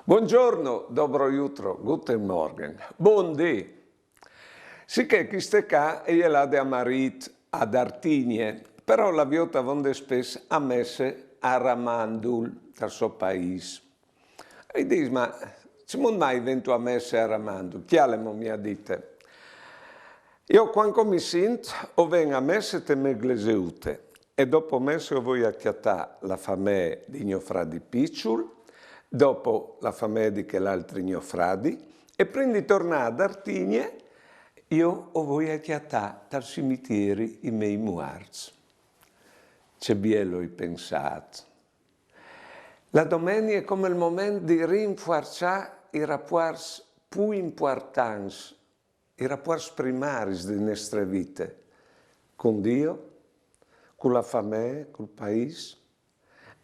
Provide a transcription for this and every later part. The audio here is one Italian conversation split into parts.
Buongiorno, dobro jutro, guten Morgen, buondì. Sicché queste qua e l'ha de amarit ad Artigne, però la viota vonde spes a messe a Ramandul, dal suo paese. E dice, ma ci non mai vento a messe a Ramandul? Chi ha le mi ha dite? Io quando mi sento, o vengo a messe te me gleseute, e dopo messe ho voglio acchiattare la famiglia di mio fradi Picciul, dopo la famiglia di che l'altro mio fradi, e prendi tornare ad Artigne, io ho voglio acchiattare dal cimitero i miei muarts. C'è bielo i pensato. La domenica è come il momento di rinforzare i rapporti più importanti, i rapporti primari delle nostre vite, con Dio, con la famiglia, con il paese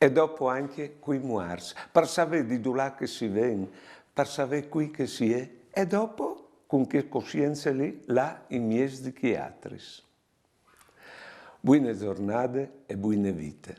e dopo anche con i muarsi, per sapere di dove che si viene, per sapere qui che si è e dopo con che coscienza lì, là in mezzo di chiatris. Buone giornate e buone vite.